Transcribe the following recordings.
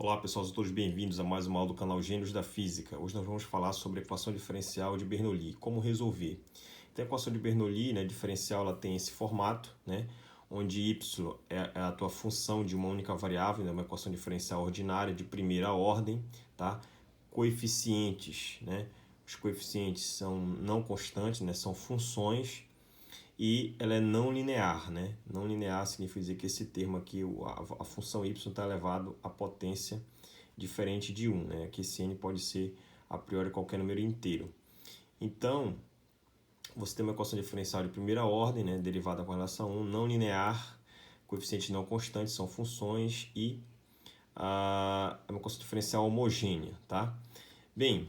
Olá pessoal, sejam todos bem-vindos a mais uma aula do canal Gênios da Física. Hoje nós vamos falar sobre a equação diferencial de Bernoulli, como resolver. Então a equação de Bernoulli, diferencial, ela tem esse formato, onde y é a tua função de uma única variável, uma equação diferencial ordinária de primeira ordem, tá? Coeficientes, os coeficientes são não constantes, são funções, e ela é não linear, Não linear significa dizer que esse termo aqui, a função y está elevado à potência diferente de 1, Que esse n pode ser a priori qualquer número inteiro. Então, você tem uma equação diferencial de primeira ordem, derivada com relação a 1, não linear, coeficientes não constantes, são funções, e é uma equação diferencial homogênea, tá? Bem,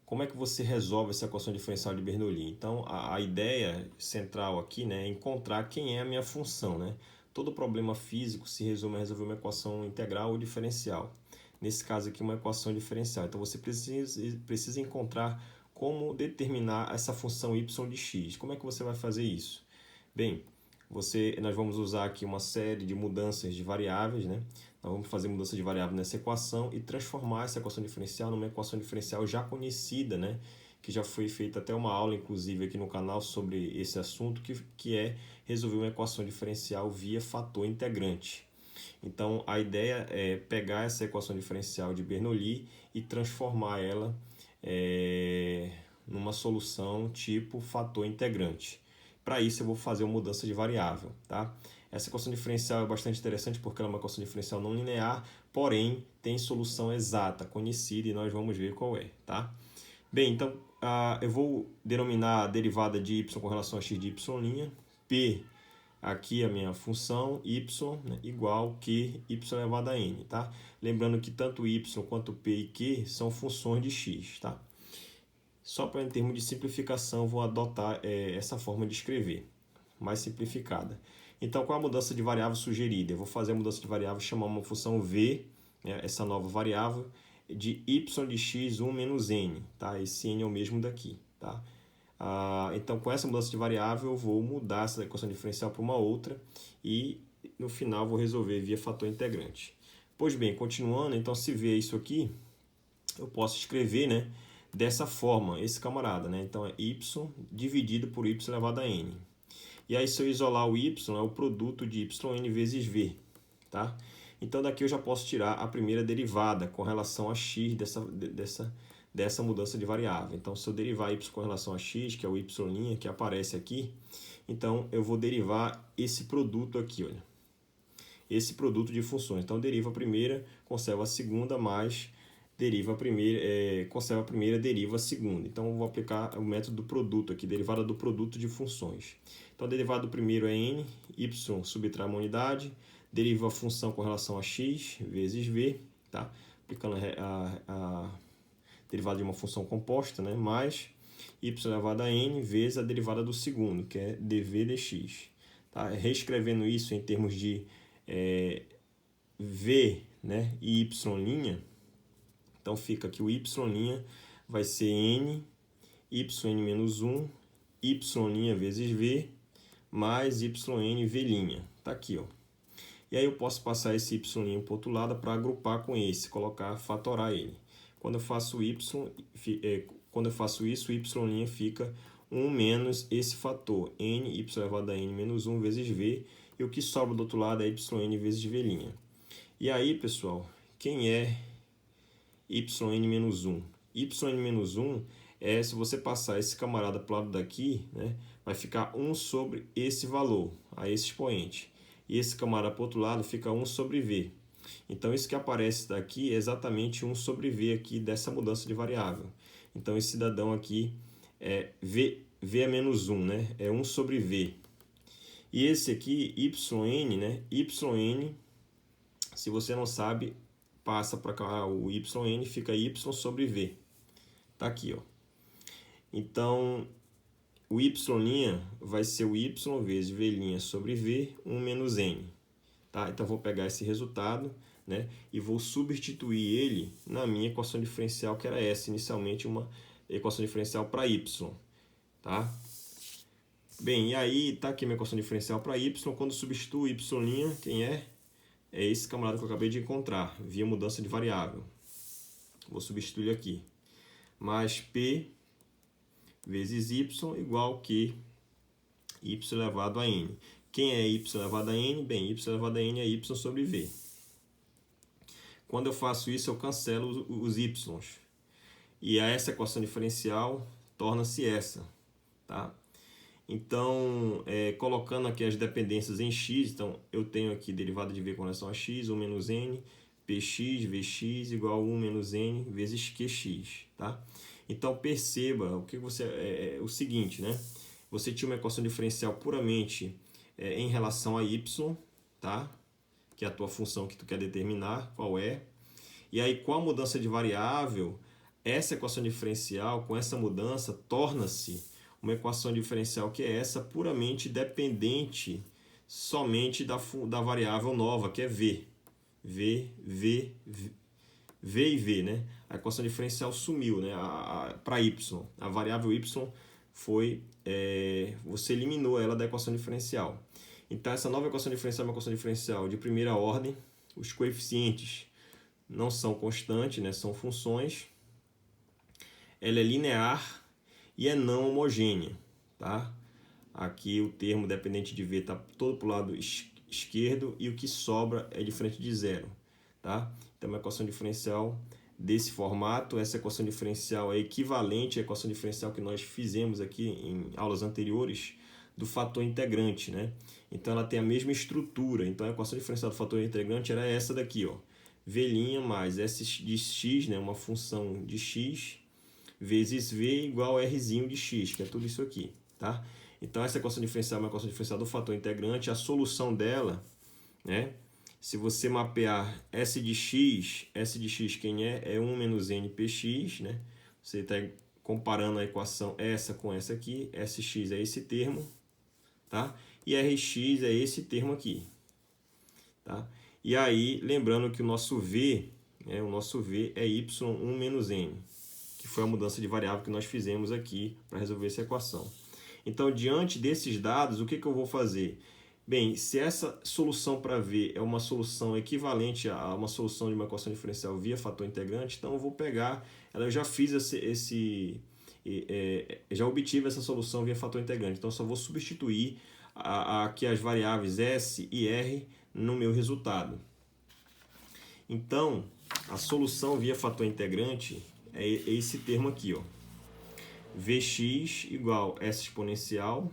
como é que você resolve essa equação diferencial de Bernoulli? Então, a ideia central aqui, é encontrar quem é a minha função, Todo problema físico se resume a resolver uma equação integral ou diferencial. Nesse caso aqui, uma equação diferencial. Então, você precisa encontrar como determinar essa função y de x. Como é que você vai fazer isso? Bem, nós vamos usar aqui uma série de mudanças de variáveis, Nós vamos fazer mudança de variável nessa equação e transformar essa equação diferencial numa equação diferencial já conhecida, que já foi feita até uma aula, inclusive, aqui no canal sobre esse assunto, que é resolver uma equação diferencial via fator integrante. Então, a ideia é pegar essa equação diferencial de Bernoulli e transformar ela numa solução tipo fator integrante. Para isso, eu vou fazer uma mudança de variável, tá? Essa equação diferencial é bastante interessante porque ela é uma equação diferencial não linear, porém tem solução exata, conhecida, e nós vamos ver qual é, tá? Bem, então eu vou denominar a derivada de y com relação a x de y', p, aqui a minha função, y, igual que y elevado a n, tá? Lembrando que tanto y quanto p e q são funções de x, tá? Só para em termos de simplificação, vou adotar essa forma de escrever, mais simplificada. Então, qual a mudança de variável sugerida? Eu vou fazer a mudança de variável, chamar uma função v, essa nova variável, de y de x 1 menos n. Tá? Esse n é o mesmo daqui. Tá? Então, com essa mudança de variável, eu vou mudar essa equação diferencial para uma outra e, no final, vou resolver via fator integrante. Pois bem, continuando, então, se v é isso aqui, eu posso escrever, dessa forma, esse camarada, Então, é y dividido por y elevado a n. E aí, se eu isolar o y, é o produto de yn vezes v, tá? Então, daqui eu já posso tirar a primeira derivada com relação a x dessa mudança de variável. Então, se eu derivar y com relação a x, que é o y' que aparece aqui, então, eu vou derivar esse produto aqui, olha. Esse produto de funções. Então, deriva a primeira, conserva a segunda, mais deriva a primeira, conserva a primeira, deriva a segunda. Então, eu vou aplicar o método do produto aqui, derivada do produto de funções. Então, a derivada do primeiro é n, y subtrai uma unidade, deriva a função com relação a x vezes v, tá? Aplicando a derivada de uma função composta, mais y elevado a n vezes a derivada do segundo, que é dv dx. Tá? Reescrevendo isso em termos de v, e y', então fica que o y' vai ser n, yn menos 1, y' vezes v, mais yn v'. Tá aqui, ó. E aí eu posso passar esse y' para o outro lado para agrupar com esse, fatorar ele. Quando eu faço isso, o y' fica 1 menos esse fator, n, y elevado a n menos 1 vezes v, e o que sobra do outro lado é yn vezes v'. E aí, pessoal, quem é yn menos 1? Yn menos 1 é, se você passar esse camarada para o lado daqui, vai ficar 1 sobre esse valor, a esse expoente. E esse camarada para o outro lado fica 1 sobre v. Então, isso que aparece daqui é exatamente 1 sobre v aqui dessa mudança de variável. Então, esse cidadão aqui é v é menos 1, É 1 sobre v. E esse aqui, yn, se você não sabe, passa para cá o yn, fica y sobre v. Tá aqui, ó. Então, o y' vai ser o y vezes v' sobre v, 1 menos n. Tá? Então, vou pegar esse resultado, e vou substituir ele na minha equação diferencial, que era essa, inicialmente uma equação diferencial para y. Tá? Bem, e aí está aqui minha equação diferencial para y. Quando substituo y', quem é? é esse camarada que eu acabei de encontrar, via mudança de variável. Vou substituir aqui. Mais P vezes Y igual que Y elevado a N. Quem é Y elevado a N? Bem, Y elevado a N é Y sobre V. Quando eu faço isso, eu cancelo os Y. E essa equação diferencial torna-se essa. Tá? Então, colocando aqui as dependências em x, então eu tenho aqui derivada de v com relação a x, 1 menos n, px, vx igual a 1 menos n vezes qx. Tá? Então, perceba o seguinte, né? Você tinha uma equação diferencial puramente em relação a y, tá? Que é a tua função que tu quer determinar, qual é. E aí, com a mudança de variável, essa equação diferencial, com essa mudança, torna-se uma equação diferencial que é essa, puramente dependente somente da variável nova, que é v. V e v, né? A equação diferencial sumiu, né? Para y. A variável y foi... você eliminou ela da equação diferencial. Então, essa nova equação diferencial é uma equação diferencial de primeira ordem. Os coeficientes não são constantes, né? São funções. Ela é linear e é não homogênea. Tá? Aqui o termo dependente de v está todo para o lado esquerdo e o que sobra é diferente de zero. Tá? Então, uma equação diferencial desse formato. Essa equação diferencial é equivalente à equação diferencial que nós fizemos aqui em aulas anteriores do fator integrante, né? Então, ela tem a mesma estrutura. Então, a equação diferencial do fator integrante era essa daqui, ó. V' mais S de x, né? Uma função de x, vezes V igual a R de x, que é tudo isso aqui, tá? Então, essa equação diferencial é uma equação diferencial do fator integrante. A solução dela, né? Se você mapear S de x quem é? É 1 menos n px, né? Você está comparando a equação essa com essa aqui. Sx é esse termo, tá? E Rx é esse termo aqui, tá? E aí, lembrando que o nosso V é y1 menos n, que foi a mudança de variável que nós fizemos aqui para resolver essa equação. Então, diante desses dados, o que eu vou fazer? Bem, se essa solução para V é uma solução equivalente a uma solução de uma equação diferencial via fator integrante, então eu vou pegar, eu já fiz já obtive essa solução via fator integrante, então eu só vou substituir aqui as variáveis S e R no meu resultado. Então, a solução via fator integrante é esse termo aqui, ó. Vx igual S exponencial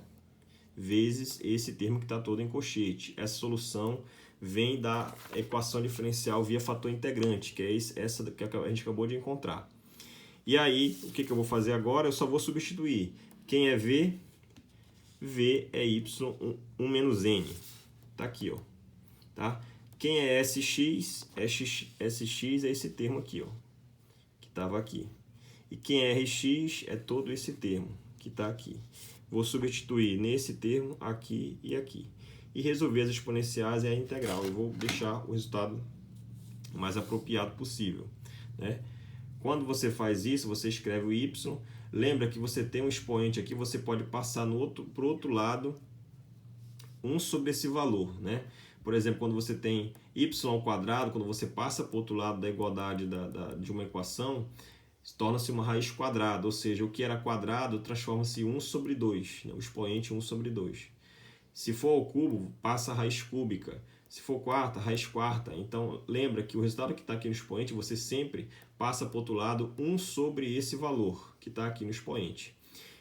vezes esse termo que está todo em colchete. Essa solução vem da equação diferencial via fator integrante, que é essa que a gente acabou de encontrar. E aí, o que eu vou fazer agora? Eu só vou substituir. Quem é V? V é y1 menos n. Tá aqui, ó. Tá? Quem é Sx? Sx é esse termo aqui, ó, que estava aqui. E quem é Rx é todo esse termo que está aqui. Vou substituir nesse termo aqui e aqui. E resolver as exponenciais e a integral. Eu vou deixar o resultado mais apropriado possível, né? Quando você faz isso, você escreve o y. Lembra que você tem um expoente aqui, você pode passar para o outro lado 1 sobre esse valor, né? Por exemplo, quando você tem y ao quadrado, quando você passa para o outro lado da igualdade de uma equação, torna-se uma raiz quadrada, ou seja, o que era quadrado transforma-se em 1 sobre 2, né? O expoente 1 sobre 2. Se for ao cubo, passa a raiz cúbica. Se for quarta, raiz quarta. Então, lembra que o resultado que está aqui no expoente, você sempre passa para o outro lado 1 sobre esse valor que está aqui no expoente.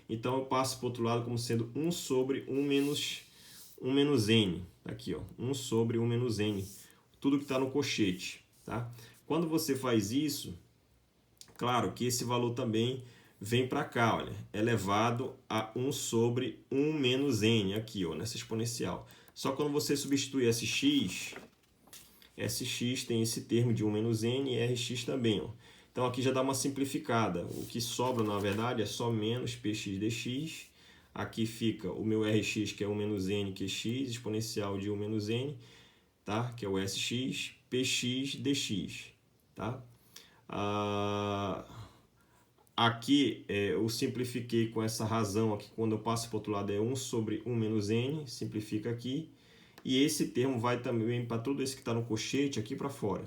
Então, eu passo para o outro lado como sendo 1 sobre 1 menos n. Aqui, ó, 1 sobre 1 menos n. Tudo que está no colchete. Tá? Quando você faz isso, claro que esse valor também vem para cá, olha, elevado a 1 sobre 1 menos n, aqui, ó, nessa exponencial. Só quando você substitui Sx tem esse termo de 1 menos n e Rx também, ó. Então, aqui já dá uma simplificada. O que sobra, na verdade, é só menos px dx. Aqui fica o meu Rx, que é 1 menos n qx, exponencial de 1 menos n, tá? Que é o Sx, px dx, tá? Aqui eu simplifiquei com essa razão aqui, quando eu passo para o outro lado é 1 sobre 1 menos n, simplifica aqui. e esse termo vai também para todo esse que está no colchete aqui para fora.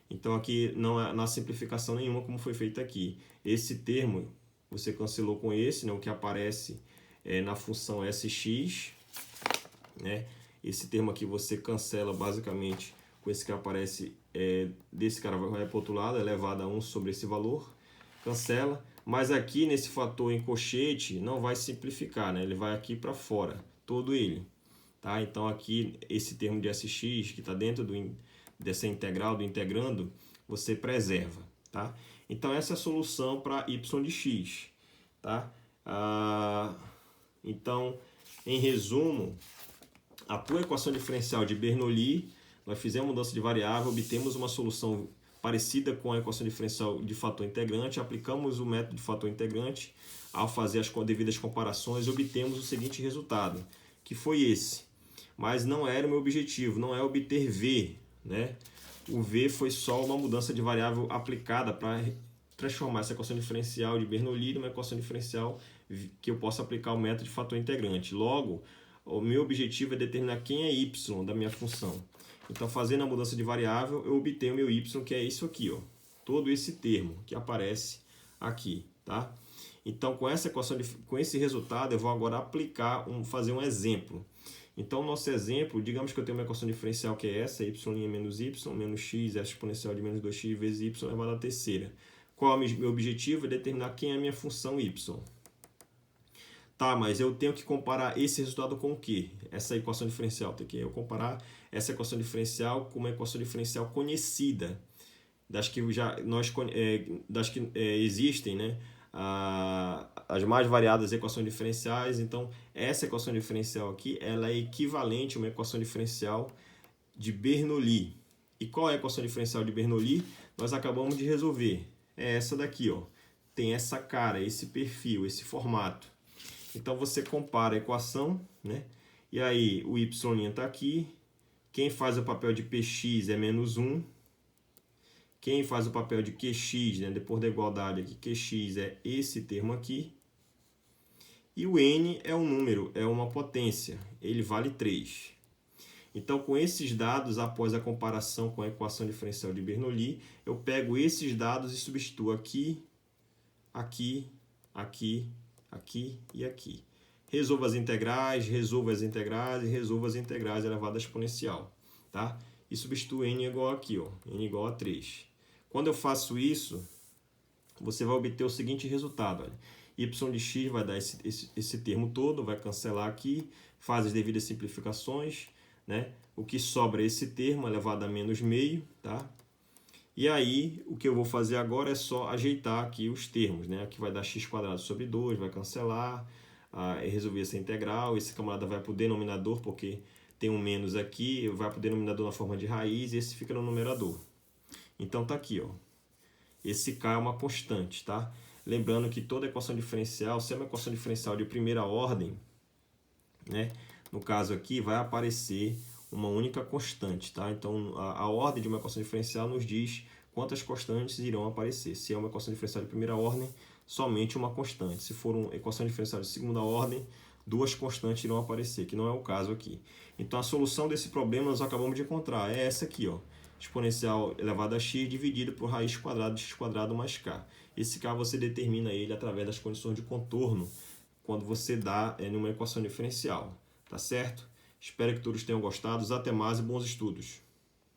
Então aqui não há simplificação nenhuma como foi feito aqui. Esse termo você cancelou com esse, né, o que aparece na função SX, né? Esse termo aqui você cancela basicamente com esse que aparece desse cara vai para o outro lado, elevado a 1 sobre esse valor, cancela. Mas aqui nesse fator em colchete não vai simplificar, né? Ele vai aqui para fora, todo ele. Tá? Então aqui esse termo de SX que está dentro dessa integral, do integrando, você preserva. Tá? Então essa é a solução para y de x. Tá? Então, em resumo, a tua equação diferencial de Bernoulli, nós fizemos mudança de variável, obtemos uma solução parecida com a equação diferencial de fator integrante, aplicamos o método de fator integrante, ao fazer as devidas comparações, obtemos o seguinte resultado, que foi esse. Mas não era o meu objetivo, não é obter V, né? O V foi só uma mudança de variável aplicada para transformar essa equação diferencial de Bernoulli numa equação diferencial que eu possa aplicar o método de fator integrante. Logo, o meu objetivo é determinar quem é y da minha função. Então, fazendo a mudança de variável, eu obtenho o meu y, que é isso aqui, ó. Todo esse termo que aparece aqui, tá? Então, com essa equação, com esse resultado, eu vou agora aplicar, fazer um exemplo. Então, nosso exemplo, digamos que eu tenho uma equação diferencial que é essa, y' menos y, menos x, f exponencial de menos 2x vezes y elevado à terceira. Qual é o meu objetivo? É determinar quem é a minha função y. Tá, mas eu tenho que comparar esse resultado com o quê? Essa equação diferencial. Tem que eu comparar essa equação diferencial com uma equação diferencial conhecida, das que existem, né? As mais variadas equações diferenciais. Então, essa equação diferencial aqui, ela é equivalente a uma equação diferencial de Bernoulli. E qual é a equação diferencial de Bernoulli? Nós acabamos de resolver. É essa daqui, ó. Tem essa cara, esse perfil, esse formato. Então, você compara a equação, né? E aí, o y' está aqui. Quem faz o papel de px é menos 1. Quem faz o papel de qx, né? Depois da igualdade aqui, qx é esse termo aqui. E o n é um número, é uma potência. Ele vale 3. Então, com esses dados, após a comparação com a equação diferencial de Bernoulli, eu pego esses dados e substituo aqui, aqui, aqui, aqui e aqui. Resolvo as integrais, resolvo as integrais e resolvo as integrais elevado à exponencial. Tá? E substituo n igual aqui, ó, n igual a 3. Quando eu faço isso, você vai obter o seguinte resultado. Olha. Y de x vai dar esse termo todo, vai cancelar aqui, faz as devidas simplificações, né? O que sobra é esse termo elevado a menos meio, tá? E aí, o que eu vou fazer agora é só ajeitar aqui os termos, né? Aqui vai dar x² sobre 2, vai cancelar, resolver essa integral, esse camarada vai para o denominador, porque tem um menos aqui, vai para o denominador na forma de raiz, e esse fica no numerador. Então, tá aqui, ó. Esse k é uma constante, tá? Lembrando que toda equação diferencial, se é uma equação diferencial de primeira ordem, né? No caso aqui, vai aparecer uma única constante, tá? Então, a ordem de uma equação diferencial nos diz quantas constantes irão aparecer. Se é uma equação diferencial de primeira ordem, somente uma constante. Se for uma equação diferencial de segunda ordem, 2 constantes irão aparecer, que não é o caso aqui. Então, a solução desse problema nós acabamos de encontrar. É essa aqui, ó. Exponencial elevado a x dividido por raiz quadrada de x² mais k. Esse k você determina ele através das condições de contorno, quando você dá numa equação diferencial. Tá certo? Espero que todos tenham gostado. Até mais e bons estudos.